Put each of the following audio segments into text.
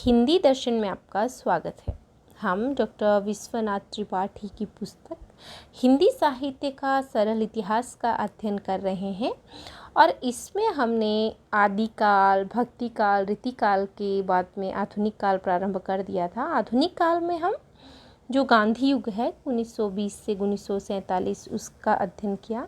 हिंदी दर्शन में आपका स्वागत है। हम डॉक्टर विश्वनाथ त्रिपाठी की पुस्तक हिंदी साहित्य का सरल इतिहास का अध्ययन कर रहे हैं और इसमें हमने आदिकाल, भक्तिकाल, रीतिकाल के बाद में आधुनिक काल प्रारंभ कर दिया था। आधुनिक काल में हम जो गांधी युग है 1920 से 1947 उसका अध्ययन किया।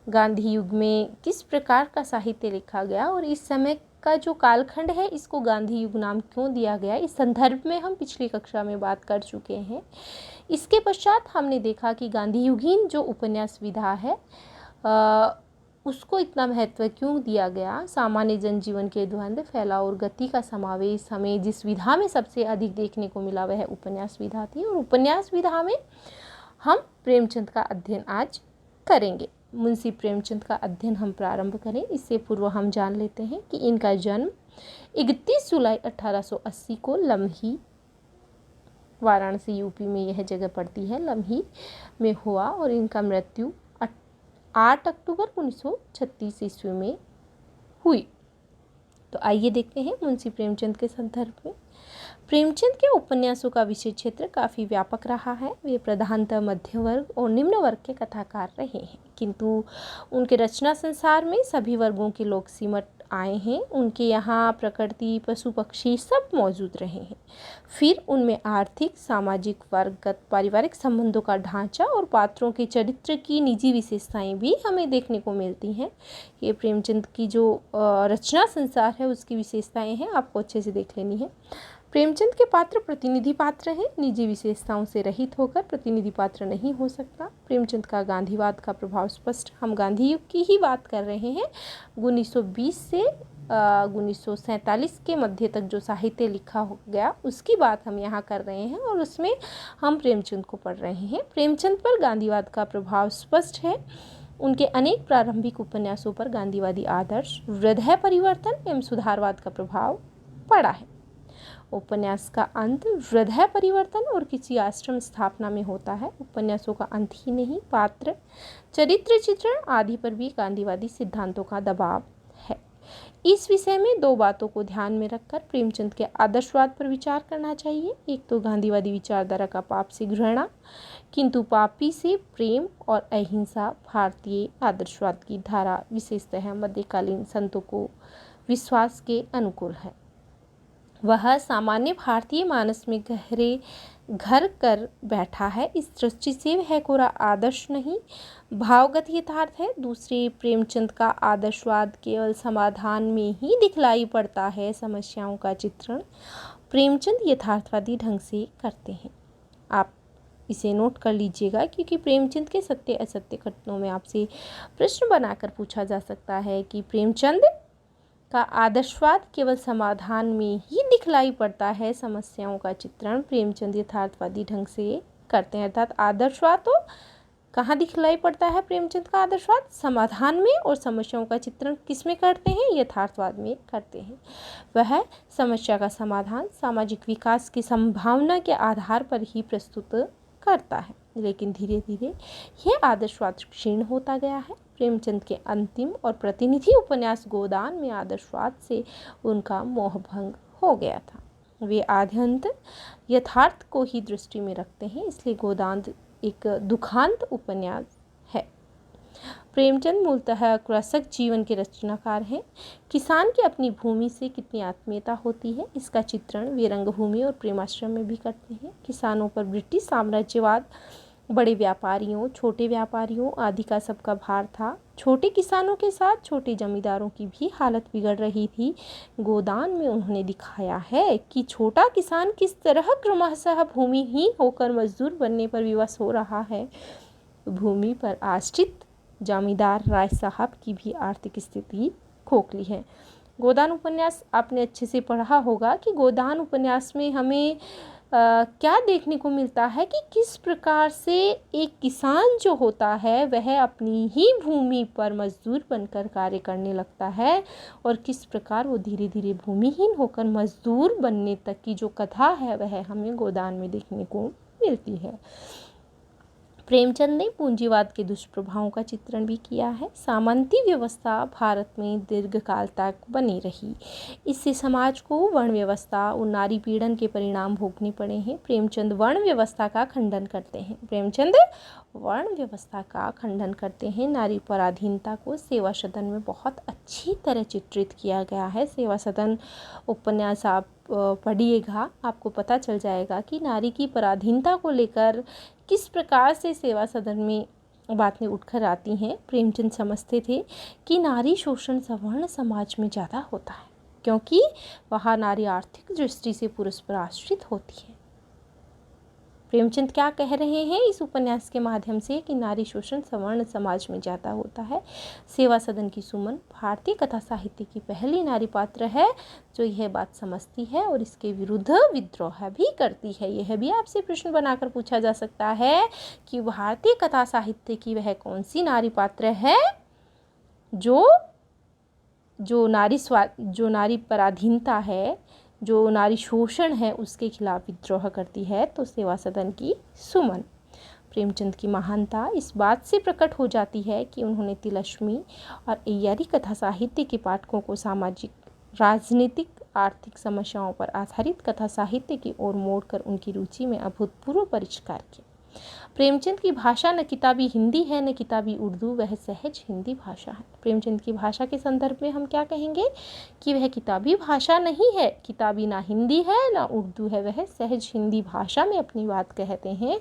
गांधी युग में किस प्रकार का साहित्य लिखा गया और इस समय का जो कालखंड है इसको गांधी युग नाम क्यों दिया गया, इस संदर्भ में हम पिछली कक्षा में बात कर चुके हैं। इसके पश्चात हमने देखा कि गांधी युगीन जो उपन्यास विधा है उसको इतना महत्व क्यों दिया गया। सामान्य जनजीवन के द्वंद्व, फैलाव और गति का समावेश हमें जिस विधा में सबसे अधिक देखने को मिला वह उपन्यास विधा थी और उपन्यास विधा में हम प्रेमचंद का अध्ययन आज करेंगे। मुंशी प्रेमचंद का अध्ययन हम प्रारंभ करें इससे पूर्व हम जान लेते हैं कि इनका जन्म 31 जुलाई 1880 को लम्ही, वाराणसी यूपी में यह जगह पड़ती है, लम्ही में हुआ और इनका मृत्यु 8 अक्टूबर 1936 ईस्वी में हुई। तो आइए देखते हैं मुंशी प्रेमचंद के संदर्भ में। प्रेमचंद के उपन्यासों का विषय क्षेत्र काफ़ी व्यापक रहा है। वे प्रधानतः मध्य वर्ग और निम्न वर्ग के कथाकार रहे हैं, किंतु उनके रचना संसार में सभी वर्गों के लोग सिमट आए हैं। उनके यहाँ प्रकृति, पशु पक्षी सब मौजूद रहे हैं। फिर उनमें आर्थिक, सामाजिक, वर्गगत, पारिवारिक संबंधों का ढांचा और पात्रों के चरित्र की निजी विशेषताएं भी हमें देखने को मिलती हैं। ये प्रेमचंद की जो रचना संसार है उसकी विशेषताएं हैं, आपको अच्छे से देख लेनी है। प्रेमचंद के पात्र प्रतिनिधि पात्र हैं। निजी विशेषताओं से रहित होकर प्रतिनिधि पात्र नहीं हो सकता। प्रेमचंद का गांधीवाद का प्रभाव स्पष्ट। हम गांधी युग की ही बात कर रहे हैं। 1920 से 1947 के मध्य तक जो साहित्य लिखा हो गया उसकी बात हम यहाँ कर रहे हैं और उसमें हम प्रेमचंद को पढ़ रहे हैं। प्रेमचंद पर गांधीवाद का प्रभाव स्पष्ट है। उनके अनेक प्रारंभिक उपन्यासों पर गांधीवादी आदर्श, हृदय परिवर्तन एवं सुधारवाद का प्रभाव पड़ा है। उपन्यास का अंत हृदय परिवर्तन और किसी आश्रम स्थापना में होता है। उपन्यासों का अंत ही नहीं, पात्र, चरित्र चित्रण आदि पर भी गांधीवादी सिद्धांतों का दबाव है। इस विषय में दो बातों को ध्यान में रखकर प्रेमचंद के आदर्शवाद पर विचार करना चाहिए। एक तो गांधीवादी विचारधारा का पाप से घृणा किंतु पापी से प्रेम और अहिंसा भारतीय आदर्शवाद की धारा विशेषतः मध्यकालीन संतों को विश्वास के अनुकूल है। वह सामान्य भारतीय मानस में गहरे घर कर बैठा है। इस दृष्टि से वह कोरा आदर्श नहीं, भावगत यथार्थ है। दूसरे, प्रेमचंद का आदर्शवाद केवल समाधान में ही दिखलाई पड़ता है। समस्याओं का चित्रण प्रेमचंद यथार्थवादी ढंग से करते हैं। आप इसे नोट कर लीजिएगा क्योंकि प्रेमचंद के सत्य असत्य कथनों में आपसे प्रश्न बनाकर पूछा जा सकता है कि प्रेमचंद का आदर्शवाद केवल समाधान में ही दिखलाई पड़ता है। समस्याओं का चित्रण प्रेमचंद यथार्थवादी ढंग से करते हैं। अर्थात आदर्शवाद तो कहाँ दिखलाई पड़ता है? प्रेमचंद का आदर्शवाद समाधान में, और समस्याओं का चित्रण किस में करते हैं? यथार्थवाद में करते हैं। वह समस्या का समाधान सामाजिक विकास की संभावना के आधार पर ही प्रस्तुत करता है, लेकिन धीरे धीरे यह आदर्शवाद क्षीण होता गया है। प्रेमचंद के अंतिम और प्रतिनिधि उपन्यास गोदान में आदर्शवाद से उनका मोहभंग हो गया था। वे आद्यंत यथार्थ को ही दृष्टि में रखते हैं, इसलिए गोदान एक दुखांत उपन्यास है। प्रेमचंद मूलतः कृषक जीवन के रचनाकार हैं। किसान की अपनी भूमि से कितनी आत्मीयता होती है इसका चित्रण वे रंगभूमि और प्रेमाश्रम में भी करते हैं। किसानों पर ब्रिटिश साम्राज्यवाद, बड़े व्यापारियों, छोटे व्यापारियों आदि का सबका भार था। छोटे किसानों के साथ छोटे जमींदारों की भी हालत बिगड़ रही थी। गोदान में उन्होंने दिखाया है कि छोटा किसान किस तरह क्रमशः भूमिहीन होकर मजदूर बनने पर विवश हो रहा है। भूमि पर आश्रित जमींदार राय साहब की भी आर्थिक स्थिति खोखली है। गोदान उपन्यास आपने अच्छे से पढ़ा होगा कि गोदान उपन्यास में हमें क्या देखने को मिलता है कि किस प्रकार से एक किसान जो होता है वह अपनी ही भूमि पर मजदूर बनकर कार्य करने लगता है और किस प्रकार वो धीरे धीरे भूमिहीन होकर मजदूर बनने तक की जो कथा है वह हमें गोदान में देखने को मिलती है। प्रेमचंद ने पूंजीवाद के दुष्प्रभावों का चित्रण भी किया है। सामंती व्यवस्था भारत में दीर्घकाल तक बनी रही। इससे समाज को वर्ण व्यवस्था और नारी पीड़न के परिणाम भोगने पड़े हैं। प्रेमचंद वर्ण व्यवस्था का खंडन करते हैं। प्रेमचंद वर्ण व्यवस्था का खंडन करते हैं। नारी पराधीनता को सेवा सदन में बहुत अच्छी तरह चित्रित किया गया है। सेवा सदन उपन्यास आप पढ़िएगा, आपको पता चल जाएगा कि नारी की पराधीनता को लेकर किस प्रकार से सेवा सदन में बातें उठकर आती हैं। प्रेमचंद समझते थे कि नारी शोषण सवर्ण समाज में ज़्यादा होता है, क्योंकि वहाँ नारी आर्थिक दृष्टि से पुरुष पर आश्रित होती है। प्रेमचंद क्या कह रहे हैं इस उपन्यास के माध्यम से कि नारी शोषण सवर्ण समाज में ज़्यादा होता है। सेवा सदन की सुमन भारतीय कथा साहित्य की पहली नारी पात्र है जो यह बात समझती है और इसके विरुद्ध विद्रोह भी करती है। यह भी आपसे प्रश्न बनाकर पूछा जा सकता है कि भारतीय कथा साहित्य की वह कौन सी नारी पात्र है जो नारी पराधीनता है, जो नारी शोषण है, उसके खिलाफ विद्रोह करती है। तो सेवा सदन की सुमन। प्रेमचंद की महानता इस बात से प्रकट हो जाती है कि उन्होंने तिलस्मी और अय्यारी कथा साहित्य के पाठकों को सामाजिक, राजनीतिक, आर्थिक समस्याओं पर आधारित कथा साहित्य की ओर मोड़कर उनकी रुचि में अभूतपूर्व परिष्कार किया। प्रेमचंद की भाषा न किताबी हिंदी है न किताबी उर्दू, वह सहज हिंदी भाषा है। प्रेमचंद की भाषा के संदर्भ में हम क्या कहेंगे कि वह किताबी भाषा नहीं है, किताबी ना हिंदी है ना उर्दू है, वह सहज हिंदी भाषा में अपनी बात कहते हैं।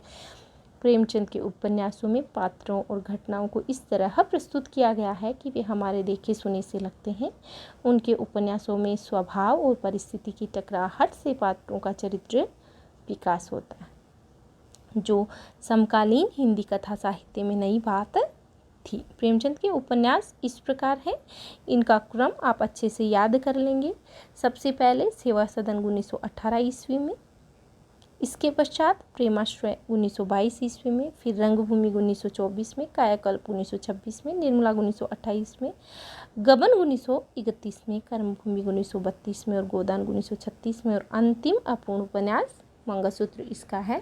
प्रेमचंद के उपन्यासों में पात्रों और घटनाओं को इस तरह प्रस्तुत किया गया है कि वे हमारे देखे सुने से लगते हैं। उनके उपन्यासों में स्वभाव और परिस्थिति की टकराहट से पात्रों का चरित्र विकास होता है, जो समकालीन हिंदी कथा साहित्य में नई बात थी। प्रेमचंद के उपन्यास इस प्रकार है, इनका क्रम आप अच्छे से याद कर लेंगे। सबसे पहले सेवा सदन 1918 ईस्वी में, इसके पश्चात प्रेमाश्रय 1922 ईस्वी में, फिर रंगभूमि 1924 में, कायाकल्प 1926 में, निर्मला 1928 में, गबन 1931 में, कर्मभूमि 1932 में और गोदान 1936 में, और अंतिम अपूर्ण उपन्यास मंगलसूत्र इसका है।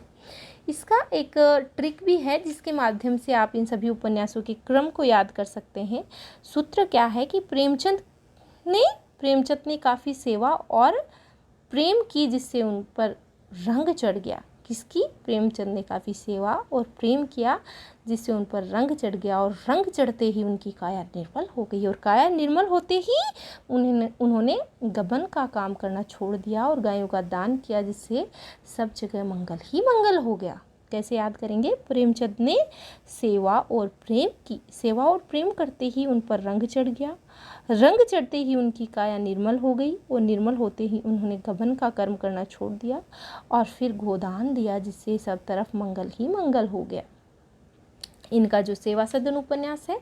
इसका एक ट्रिक भी है जिसके माध्यम से आप इन सभी उपन्यासों के क्रम को याद कर सकते हैं। सूत्र क्या है कि प्रेमचंद ने काफ़ी सेवा और प्रेम की, जिससे उन पर रंग चढ़ गया। किसकी? प्रेमचंद ने काफ़ी सेवा और प्रेम किया जिससे उन पर रंग चढ़ गया, और रंग चढ़ते ही उनकी काया निर्मल हो गई, और काया निर्मल होते ही उन्होंने गबन का काम करना छोड़ दिया और गायों का दान किया, जिससे सब जगह मंगल ही मंगल हो गया। कैसे याद करेंगे? प्रेमचंद ने सेवा और प्रेम की, सेवा और प्रेम करते ही उन पर रंग चढ़ गया, रंग चढ़ते ही उनकी काया निर्मल हो गई, और निर्मल होते ही उन्होंने गबन का कर्म करना छोड़ दिया और फिर गोदान दिया, जिससे सब तरफ मंगल ही मंगल हो गया। इनका जो सेवा सदन उपन्यास है,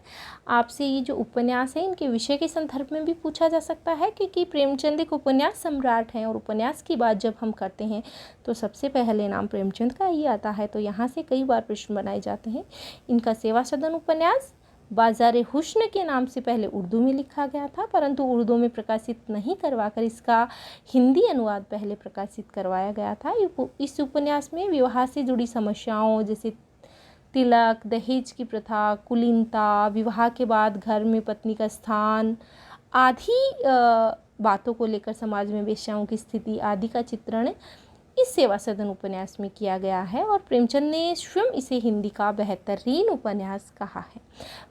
आपसे ये जो उपन्यास है इनके विषय के संदर्भ में भी पूछा जा सकता है, क्योंकि प्रेमचंद एक उपन्यास सम्राट हैं और उपन्यास की बात जब हम करते हैं तो सबसे पहले नाम प्रेमचंद का ही आता है। तो यहाँ से कई बार प्रश्न बनाए जाते हैं। इनका सेवा सदन उपन्यास बाज़ार हुस्न के नाम से पहले उर्दू में लिखा गया था, परंतु उर्दू में प्रकाशित नहीं करवाकर इसका हिंदी अनुवाद पहले प्रकाशित करवाया गया था। इस उपन्यास में विवाह से जुड़ी समस्याओं जैसे तिलक, दहेज की प्रथा, कुलीनता, विवाह के बाद घर में पत्नी का स्थान आदि बातों को लेकर समाज में वेश्याओं की स्थिति आदि का चित्रण इस सेवा सदन उपन्यास में किया गया है, और प्रेमचंद ने स्वयं इसे हिंदी का बेहतरीन उपन्यास कहा है।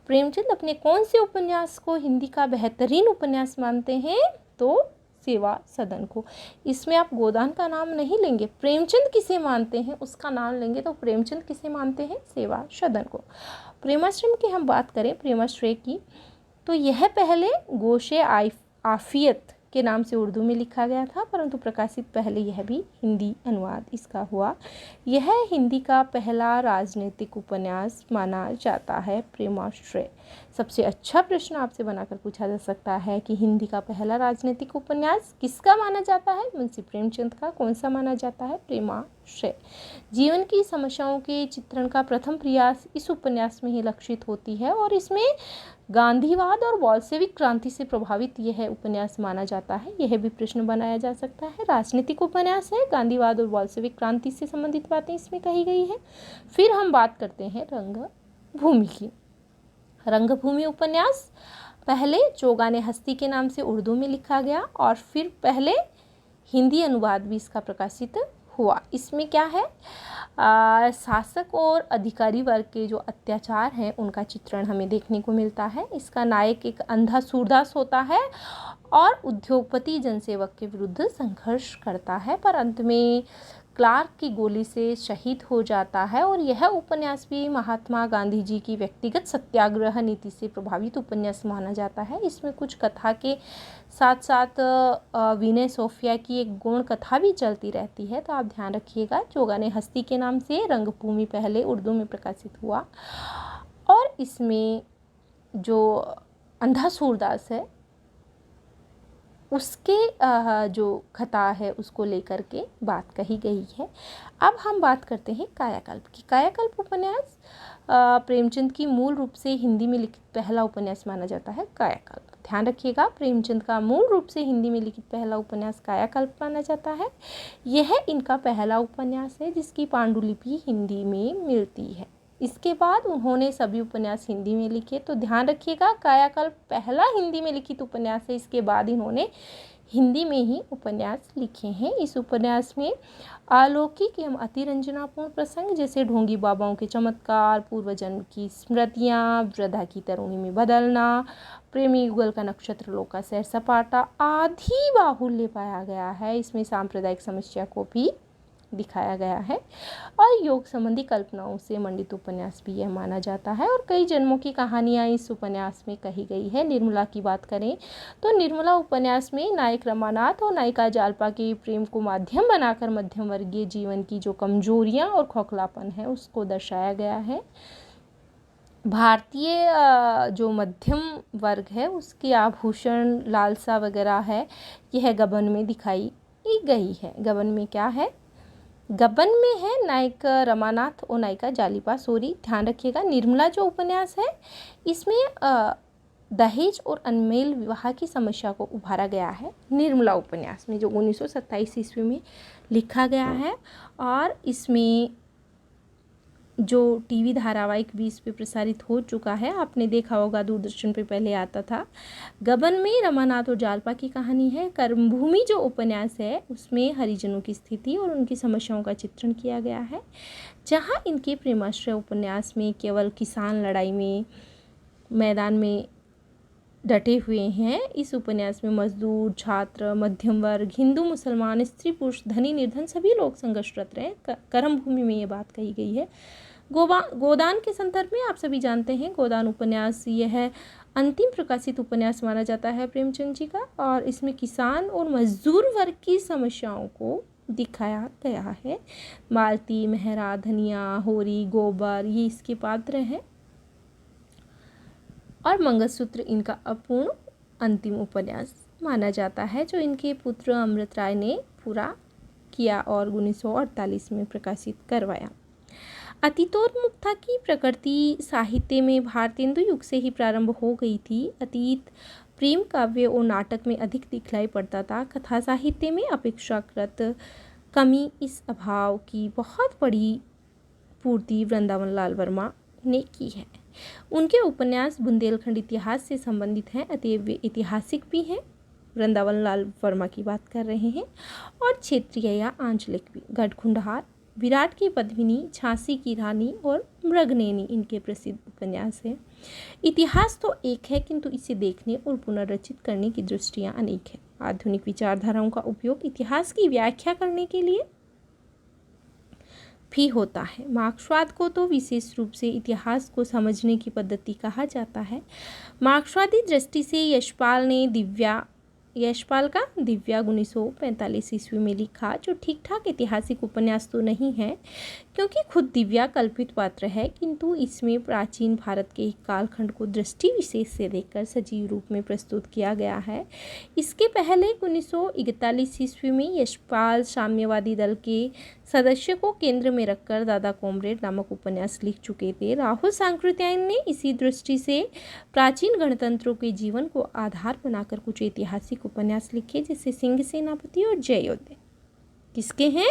प्रेमचंद अपने कौन से उपन्यास को हिंदी का बेहतरीन उपन्यास मानते हैं? तो सेवा सदन को। इसमें आप गोदान का नाम नहीं लेंगे, प्रेमचंद किसे मानते हैं उसका नाम लेंगे। तो प्रेमचंद किसे मानते हैं? सेवा सदन को। प्रेमाश्रय की हम बात करें, प्रेमाश्रय की, तो यह पहले गोशे आफियत के नाम से उर्दू में लिखा गया था, परंतु प्रकाशित पहले यह भी हिंदी अनुवाद इसका हुआ। यह हिंदी का पहला राजनीतिक उपन्यास माना जाता है, प्रेमाश्रय। सबसे अच्छा प्रश्न आपसे बनाकर पूछा जा सकता है कि हिंदी का पहला राजनीतिक उपन्यास किसका माना जाता है? मुंशी प्रेमचंद का। कौन सा माना जाता है? प्रेमाश्रय। है। जीवन की समस्याओं के चित्रण का प्रथम प्रयास इस उपन्यास में ही लक्षित होती है और इसमें गांधीवाद और बोल्शेविक क्रांति से प्रभावित यह उपन्यास माना जाता है। यह भी प्रश्न बनाया जा सकता है। राजनीतिक उपन्यास है, गांधीवाद और बोल्शेविक क्रांति से संबंधित बातें इसमें कही गई है। फिर हम बात करते हैं रंगभूमि की। रंगभूमि उपन्यास पहले जोगा ने हस्ती के नाम से उर्दू में लिखा गया और फिर पहले हिंदी अनुवाद भी इसका प्रकाशित हुआ। इसमें क्या है, शासक और अधिकारी वर्ग के जो अत्याचार हैं उनका चित्रण हमें देखने को मिलता है। इसका नायक एक अंधा सूरदास होता है और उद्योगपति जनसेवक के विरुद्ध संघर्ष करता है, पर अंत में क्लार्क की गोली से शहीद हो जाता है। और यह उपन्यास भी महात्मा गांधी जी की व्यक्तिगत सत्याग्रह नीति से प्रभावित उपन्यास माना जाता है। इसमें कुछ कथा के साथ साथ विनय सोफिया की एक गौण कथा भी चलती रहती है, तो आप ध्यान रखिएगा। जोगा ने हस्ती के नाम से रंगभूमि पहले उर्दू में प्रकाशित हुआ और इसमें जो अंधा सूरदास है उसके जो कथा है उसको लेकर के बात कही गई है। अब हम बात करते हैं कायाकल्प की। कायाकल्प उपन्यास प्रेमचंद की मूल रूप से हिंदी में लिखित पहला उपन्यास माना जाता है। कायाकल्प, ध्यान रखिएगा, प्रेमचंद का मूल रूप से हिंदी में लिखित पहला उपन्यास कायाकल्प माना जाता है। यह इनका पहला उपन्यास है जिसकी पांडुलिपि हिंदी में मिलती है। इसके बाद उन्होंने सभी उपन्यास हिंदी में लिखे, तो ध्यान रखिएगा कायाकल्प पहला हिंदी में लिखित उपन्यास है। इसके बाद इन्होंने हिंदी में ही उपन्यास लिखे हैं। इस उपन्यास में अलौकिक एवं अतिरंजनापूर्ण प्रसंग जैसे ढोंगी बाबाओं के चमत्कार, पूर्वजन्म की स्मृतियाँ, वृद्धा की तरुणी में बदलना, प्रेमी युगल का नक्षत्र लोक का सैर सपाटा आदि बाहुल्य पाया गया है। इसमें सांप्रदायिक समस्या को भी दिखाया गया है और योग संबंधी कल्पनाओं से मंडित उपन्यास भी यह माना जाता है। और कई जन्मों की कहानियाँ इस उपन्यास में कही गई है। निर्मला की बात करें तो निर्मला उपन्यास में नायक रमानाथ और नायिका जालपा के प्रेम को माध्यम बनाकर मध्यम वर्गीय जीवन की जो कमजोरियाँ और खोखलापन है उसको दर्शाया गया है। भारतीय जो मध्यम वर्ग है उसकी आभूषण लालसा वगैरह है, यह गबन में दिखाई गई है। गबन में क्या है, गबन में है नायक रमानाथ और नायिका जालिपा सोरी। ध्यान रखिएगा, निर्मला जो उपन्यास है इसमें दहेज और अनमेल विवाह की समस्या को उभारा गया है। निर्मला उपन्यास में जो 1927 ईस्वी में लिखा गया है और इसमें जो टीवी धारावाहिक भी इस पे प्रसारित हो चुका है, आपने देखा होगा, दूरदर्शन पे पहले आता था। गबन में रमानाथ और जालपा की कहानी है। कर्मभूमि जो उपन्यास है उसमें हरिजनों की स्थिति और उनकी समस्याओं का चित्रण किया गया है। जहां इनके प्रेमाश्रय उपन्यास में केवल किसान लड़ाई में मैदान में डटे हुए हैं, इस उपन्यास में मजदूर, छात्र, मध्यम वर्ग, हिंदू, मुसलमान, स्त्री, पुरुष, धनी, निर्धन सभी लोग संघर्षरत रहे। कर्मभूमि में ये बात कही गई है। गोदान के संदर्भ में आप सभी जानते हैं, गोदान उपन्यास यह अंतिम प्रकाशित उपन्यास माना जाता है प्रेमचंद जी का और इसमें किसान और मजदूर वर्ग की समस्याओं को दिखाया गया है। मालती, मेहरा, धनिया, होरी, गोबर ये इसके पात्र हैं और मंगलसूत्र इनका अपूर्ण अंतिम उपन्यास माना जाता है जो इनके पुत्र अमृत राय ने पूरा किया और 1948 में प्रकाशित करवाया। अतीतोन्मुखता की प्रकृति साहित्य में भारतेंदु युग से ही प्रारंभ हो गई थी। अतीत प्रेम काव्य और नाटक में अधिक दिखलाई पड़ता था। कथा साहित्य में अपेक्षाकृत कमी, इस अभाव की बहुत बड़ी पूर्ति वृंदावन लाल वर्मा ने की है। उनके उपन्यास बुंदेलखंड इतिहास से संबंधित हैं, अतएव वे ऐतिहासिक भी हैं। वृंदावन लाल वर्मा की बात कर रहे हैं। और क्षेत्रीय या आंचलिक भी। गढ़कुंडहार, विराट की पद्मिनी, झांसी की रानी और मृगनयनी इनके प्रसिद्ध उपन्यास हैं। इतिहास तो एक है किंतु इसे देखने और पुनर्रचित करने की दृष्टियाँ अनेक हैं। आधुनिक विचारधाराओं का उपयोग इतिहास की व्याख्या करने के लिए भी होता है। मार्क्सवाद को तो विशेष रूप से इतिहास को समझने की पद्धति कहा जाता है। मार्क्सवादी दृष्टि से यशपाल ने दिव्या यशपाल का दिव्याग 1945 ईस्वी में लिखा, जो ठीक ठाक ऐतिहासिक उपन्यास तो नहीं है क्योंकि खुद दिव्या कल्पित पात्र है, किंतु इसमें प्राचीन भारत के एक कालखंड को दृष्टि विशेष से देखकर सजीव रूप में प्रस्तुत किया गया है। इसके पहले 1941 ईस्वी में यशपाल साम्यवादी दल के सदस्य को केंद्र में रखकर दादा कॉमरेड नामक उपन्यास लिख चुके थे। राहुल सांकृत्यायन ने इसी दृष्टि से प्राचीन गणतंत्रों के जीवन को आधार बनाकर कुछ ऐतिहासिक उपन्यास लिखे, जैसे सिंह सेनापति और जय योद्धे। किसके हैं?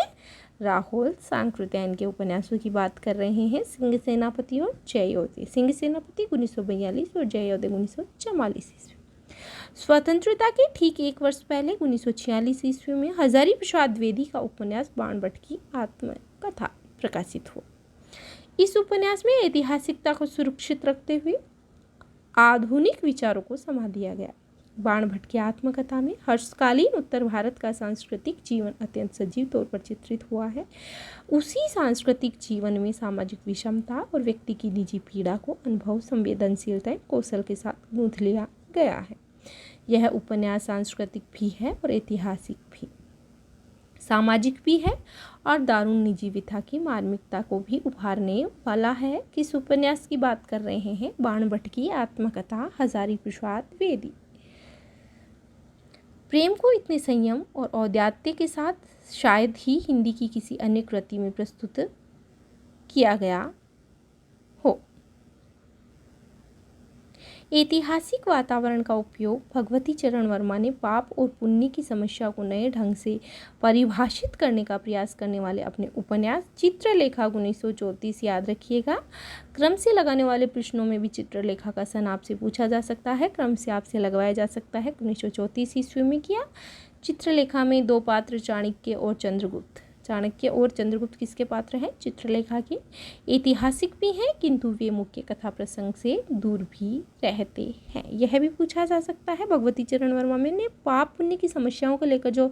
राहुल सांकृत्यायन के उपन्यासों की बात कर रहे हैं, सिंह सेनापति और जय योद्धे। सिंह सेनापति 1942 और जय योद्धे 1944 ईस्वी। स्वतंत्रता के ठीक एक वर्ष पहले 1946 ईस्वी में हजारी प्रसाद द्विवेदी का उपन्यास बाणभट्ट की आत्मकथा प्रकाशित हुआ। इस उपन्यास में ऐतिहासिकता को सुरक्षित रखते हुए आधुनिक विचारों को समा दिया गया। बाणभट्ट की आत्मकथा में हर्षकालीन उत्तर भारत का सांस्कृतिक जीवन अत्यंत सजीव तौर पर चित्रित हुआ है। उसी सांस्कृतिक जीवन में सामाजिक विषमता और व्यक्ति की निजी पीड़ा को अनुभव, संवेदनशीलता, कौशल के साथ गूंथ लिया गया है। यह उपन्यास सांस्कृतिक भी है और ऐतिहासिक भी, सामाजिक भी है और दारुण निजी व्यथा की मार्मिकता को भी उभारने वाला है। किस उपन्यास की बात कर रहे हैं? बाणभट्ट की आत्मकथा हजारी प्रसाद द्विवेदी। प्रेम को इतने संयम और औदार्य के साथ शायद ही हिंदी की किसी अन्य कृति में प्रस्तुत किया गया हो। ऐतिहासिक वातावरण का उपयोग भगवती चरण वर्मा ने पाप और पुण्य की समस्या को नए ढंग से परिभाषित करने का प्रयास करने वाले अपने उपन्यास चित्रलेखा 1934, याद रखिएगा। क्रम से लगाने वाले प्रश्नों में भी चित्रलेखा का सन आपसे पूछा जा सकता है, क्रम से आपसे लगवाया जा सकता है। 1934 ईस्वी में किया। चित्रलेखा में दो पात्र चाणक्य और चंद्रगुप्त। चाणक्य और चंद्रगुप्त किसके पात्र हैं? चित्रलेखा के। ऐतिहासिक भी हैं किंतु वे मुख्य कथा प्रसंग से दूर भी रहते हैं। यह भी पूछा जा सकता है। भगवती चरण वर्मा ने पाप पुण्य की समस्याओं को लेकर जो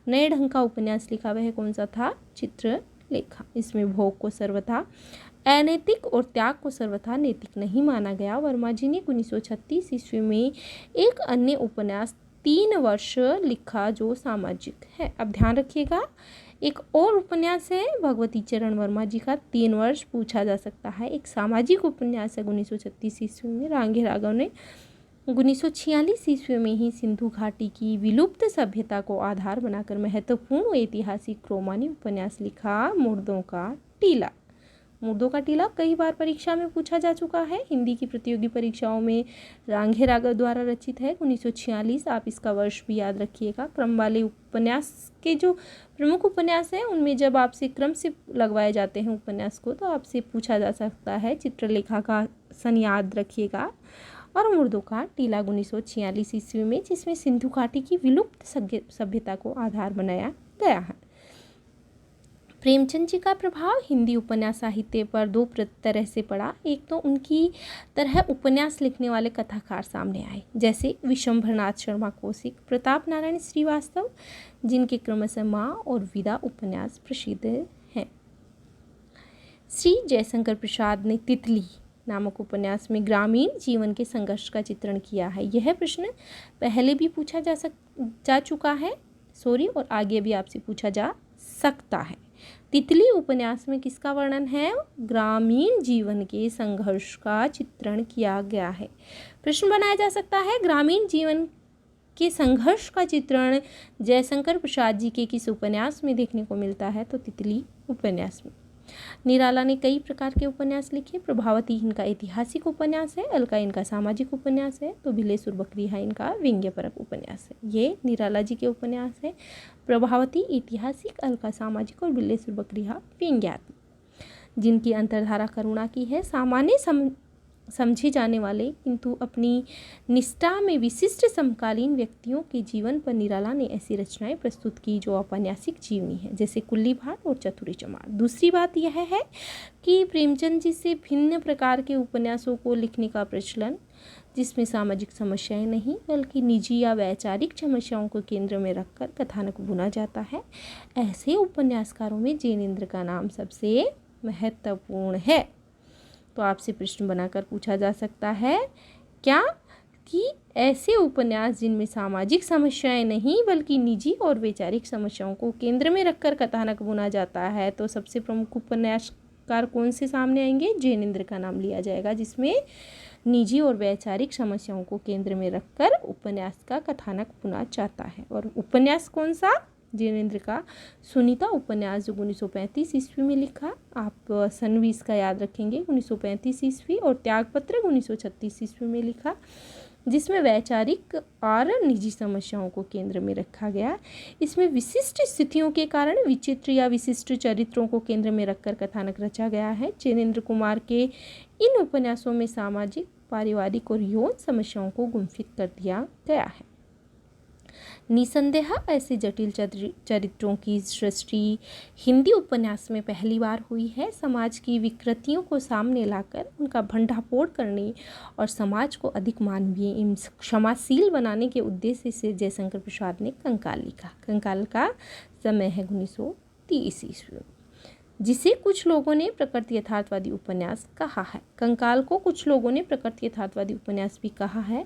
नए ढंग का उपन्यास लिखा वह कौन सा था? चित्रलेखा। इसमें भोग को सर्वथा अनैतिक और त्याग को सर्वथा नैतिक नहीं माना गया। वर्मा जी ने 1936 ईस्वी में एक अन्य उपन्यास 3 वर्ष लिखा जो सामाजिक है। अब ध्यान रखिएगा, एक और उपन्यास है भगवती चरण वर्मा जी का 3 वर्ष पूछा जा सकता है। एक सामाजिक उपन्यास है 1936 ईस्वी में। रांगे राघव ने 1946 ईस्वी में ही सिंधु घाटी की विलुप्त सभ्यता को आधार बनाकर महत्वपूर्ण ऐतिहासिक रोमानी उपन्यास लिखा, मुर्दों का टीला। मुर्दों का टीला कई बार परीक्षा में पूछा जा चुका है। हिंदी की प्रतियोगी परीक्षाओं में रांगे राघव द्वारा रचित है। 1946, आप इसका वर्ष भी याद रखिएगा। क्रम वाले उपन्यास के जो प्रमुख उपन्यास हैं उनमें जब आपसे क्रम से लगवाए जाते हैं उपन्यास को तो आपसे पूछा जा सकता है। चित्रलेखा का सन याद रखिएगा और मुर्दों का टीला 1946 ईस्वी में, जिसमें सिंधु घाटी की विलुप्त सभ्यता को आधार बनाया गया है। प्रेमचंद जी का प्रभाव हिंदी उपन्यास साहित्य पर 2 तरह से पड़ा। एक तो उनकी तरह उपन्यास लिखने वाले कथाकार सामने आए, जैसे विशंभरनाथ शर्मा कौशिक, प्रताप नारायण श्रीवास्तव, जिनके क्रमशः माँ और विदा उपन्यास प्रसिद्ध हैं। श्री जयशंकर प्रसाद ने तितली नामक उपन्यास में ग्रामीण जीवन के संघर्ष का चित्रण किया है। यह प्रश्न पहले भी पूछा जा चुका है और आगे भी आपसे पूछा जा सकता है। तितली उपन्यास में किसका वर्णन है? ग्रामीण जीवन के संघर्ष का चित्रण किया गया है। प्रश्न बनाया जा सकता है, ग्रामीण जीवन के संघर्ष का चित्रण जयशंकर प्रसाद जी के किस उपन्यास में देखने को मिलता है? तो तितली उपन्यास में। निराला ने कई प्रकार के उपन्यास लिखे। प्रभावती इनका ऐतिहासिक उपन्यास है, अलका इनका सामाजिक उपन्यास है, तो बिलेसुर बकरिया इनका व्यंग्यपरक उपन्यास है। ये निराला जी के उपन्यास है। प्रभावती ऐतिहासिक, अलका सामाजिक और बिलेसुर बकरिया व्यंग्यात्मक। जिनकी अंतर्धारा करुणा की है। सामान्य समझे जाने वाले किंतु अपनी निष्ठा में विशिष्ट समकालीन व्यक्तियों के जीवन पर निराला ने ऐसी रचनाएं प्रस्तुत की जो औपन्यासिक जीवनी है, जैसे कुल्ली भाट और चतुरी चमार। दूसरी बात यह है कि प्रेमचंद जी से भिन्न प्रकार के उपन्यासों को लिखने का प्रचलन, जिसमें सामाजिक समस्याएं नहीं बल्कि निजी या वैचारिक समस्याओं को केंद्र में रखकर कथानक बुना जाता है, ऐसे उपन्यासकारों में जैनेन्द्र का नाम सबसे महत्वपूर्ण है। तो आपसे प्रश्न बनाकर पूछा जा सकता है क्या कि ऐसे उपन्यास जिनमें सामाजिक समस्याएं नहीं बल्कि निजी और वैचारिक समस्याओं को केंद्र में रखकर कथानक बुना जाता है, तो सबसे प्रमुख उपन्यासकार कौन से सामने आएंगे? जैनेंद्र का नाम लिया जाएगा, जिसमें निजी और वैचारिक समस्याओं को केंद्र में रखकर उपन्यास का कथानक बुना जाता है। और उपन्यास कौन सा? जैनेंद्र का सुनीता उपन्यास, जो 1935 ईस्वी में लिखा। आप सन भी इसका याद रखेंगे, 1935 ईस्वी। और त्यागपत्र 1936 ईस्वी में लिखा, जिसमें वैचारिक और निजी समस्याओं को केंद्र में रखा गया। इसमें विशिष्ट स्थितियों के कारण विचित्र या विशिष्ट चरित्रों को केंद्र में रखकर कथानक रचा गया है। जैनेंद्र कुमार के इन उपन्यासों में सामाजिक, पारिवारिक और यौन समस्याओं को गुंफित कर दिया गया है। निसंदेह ऐसे जटिल चरित्रों की सृष्टि हिंदी उपन्यास में पहली बार हुई है। समाज की विकृतियों को सामने लाकर उनका भंडाफोड़ करने और समाज को अधिक मानवीय एवं क्षमाशील बनाने के उद्देश्य से जयशंकर प्रसाद ने कंकाल लिखा। कंकाल का समय है 1930 ईस्वी, जिसे कुछ लोगों ने प्रकृति यथार्थवादी उपन्यास कहा है। कंकाल को कुछ लोगों ने प्रकृति यथार्थवादी उपन्यास भी कहा है।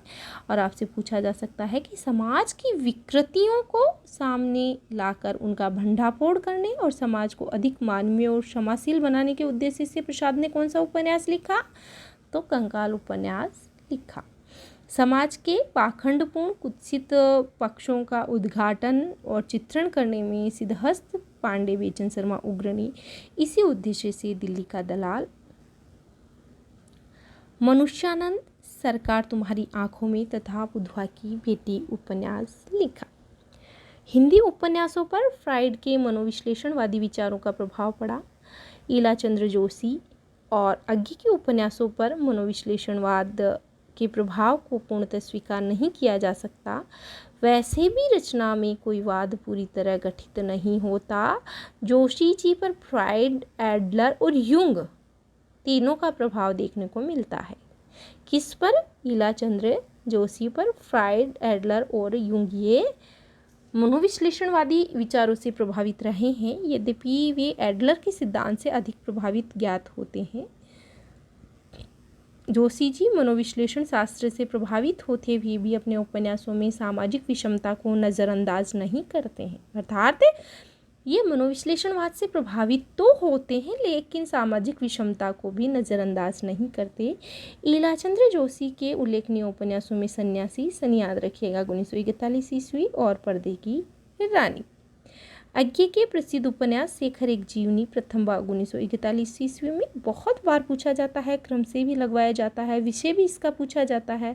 और आपसे पूछा जा सकता है कि समाज की विकृतियों को सामने लाकर उनका भंडाफोड़ करने और समाज को अधिक मानवीय और क्षमाशील बनाने के उद्देश्य से प्रसाद ने कौन सा उपन्यास लिखा? तो कंकाल उपन्यास लिखा। समाज के पाखंडपूर्ण कुत्सित पक्षों का उद्घाटन और चित्रण करने में सिद्धहस्त पांडे, बेचन शर्मा उग्रणी, इसी उद्देश्य से दिल्ली का दलाल, मनुष्यानंद, सरकार तुम्हारी आंखों में तथा बुधवा की बेटी उपन्यास लिखा। हिंदी उपन्यासों पर फ्राइड के मनोविश्लेषणवादी विचारों का प्रभाव पड़ा। ईलाचंद्र जोशी और अज्ञे के उपन्यासों पर मनोविश्लेषणवाद के प्रभाव को पूर्णतः स्वीकार नहीं किया जा सकता। वैसे भी रचना में कोई वाद पूरी तरह गठित नहीं होता। जोशी जी पर फ्राइड, एडलर और यूंग तीनों का प्रभाव देखने को मिलता है। किस पर? ईलाचंद्र जोशी पर फ्राइड, एडलर और यूंग ये मनोविश्लेषणवादी विचारों से प्रभावित रहे हैं, यद्यपि वे एडलर के सिद्धांत से अधिक प्रभावित ज्ञात होते हैं। जोशी जी मनोविश्लेषण शास्त्र से प्रभावित होते हुए भी अपने उपन्यासों में सामाजिक विषमता को नज़रअंदाज नहीं करते हैं। अर्थात ये मनोविश्लेषणवाद से प्रभावित तो होते हैं, लेकिन सामाजिक विषमता को भी नज़रअंदाज नहीं करते। ईलाचंद्र जोशी के उल्लेखनीय उपन्यासों में सन्यासी, सन याद रखिएगा 1941 ईस्वी, और पर्दे की रानी। अज्ञे के प्रसिद्ध उपन्यास शेखर एक जीवनी, प्रथम भाग 1941 ईस्वी में बहुत बार पूछा जाता है, क्रम से भी लगवाया जाता है, विषय भी इसका पूछा जाता है।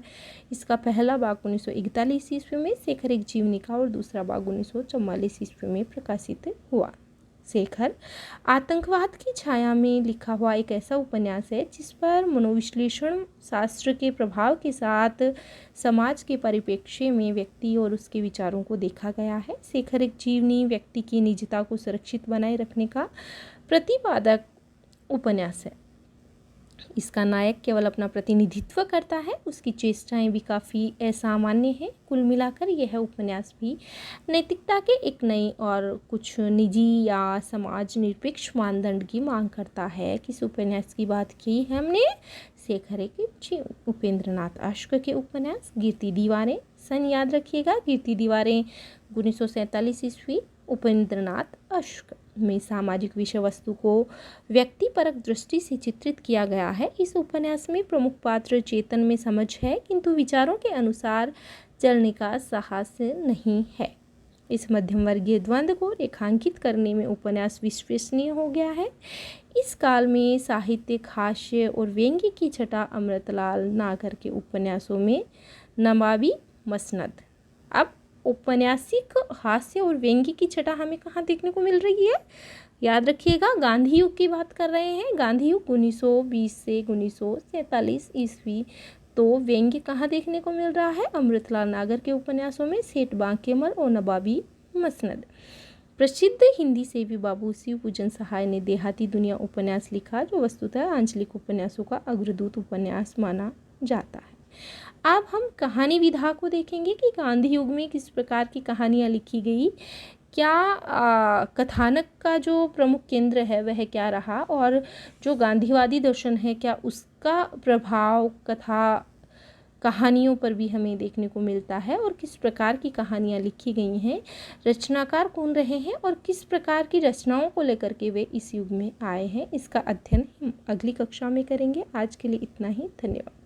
इसका पहला भाग 1941 ईस्वी में शेखर एक जीवनी का और दूसरा भाग 1944 ईस्वी में प्रकाशित हुआ। शेखर आतंकवाद की छाया में लिखा हुआ एक ऐसा उपन्यास है जिस पर मनोविश्लेषण शास्त्र के प्रभाव के साथ समाज के परिप्रेक्ष्य में व्यक्ति और उसके विचारों को देखा गया है। शेखर एक जीवनी व्यक्ति की निजता को सुरक्षित बनाए रखने का प्रतिपादक उपन्यास है। इसका नायक केवल अपना प्रतिनिधित्व करता है, उसकी चेष्टाएं भी काफ़ी असामान्य हैं। कुल मिलाकर यह उपन्यास भी नैतिकता के एक नए और कुछ निजी या समाज निरपेक्ष मानदंड की मांग करता है। किस उपन्यास की बात की है हमने? शेखर के जीवन। उपेंद्रनाथ अश्क के उपन्यास गिरती दीवारें, सन याद रखिएगा, गिरती दीवारें 1947 ईस्वी। उपेंद्रनाथ अश्क में सामाजिक विषय वस्तु को व्यक्तिपरक दृष्टि से चित्रित किया गया है। इस उपन्यास में प्रमुख पात्र चेतन में समझ है, किंतु विचारों के अनुसार चलने का साहस नहीं है। इस मध्यम वर्गीय द्वंद्व को रेखांकित करने में उपन्यास विश्वसनीय हो गया है। इस काल में साहित्यिक हास्य और व्यंग्य की छटा अमृतलाल नागर के उपन्यासों में नवाबी मसनद। अब औपन्यासिक हास्य और व्यंग्य की छटा हमें कहाँ देखने को मिल रही है? याद रखिएगा, गांधी युग की बात कर रहे हैं। गांधी युग 1920 से 1947 ईस्वी। तो व्यंग्य कहाँ देखने को मिल रहा है? अमृतलाल नागर के उपन्यासों में सेठ बांकेमल और नवाबी मसनद। प्रसिद्ध हिंदी सेवी बाबू शिव पूजन सहाय ने देहाती दुनिया उपन्यास लिखा, जो वस्तुतः आंचलिक उपन्यासों का अग्रदूत उपन्यास माना जाता है। अब हम कहानी विधा को देखेंगे कि गांधी युग में किस प्रकार की कहानियाँ लिखी गई, क्या कथानक का जो प्रमुख केंद्र है वह क्या रहा, और जो गांधीवादी दर्शन है क्या उसका प्रभाव कथा कहानियों पर भी हमें देखने को मिलता है और किस प्रकार की कहानियाँ लिखी गई हैं, रचनाकार कौन रहे हैं और किस प्रकार की रचनाओं को लेकर के वे इस युग में आए हैं, इसका अध्ययन हम अगली कक्षा में करेंगे। आज के लिए इतना ही, धन्यवाद।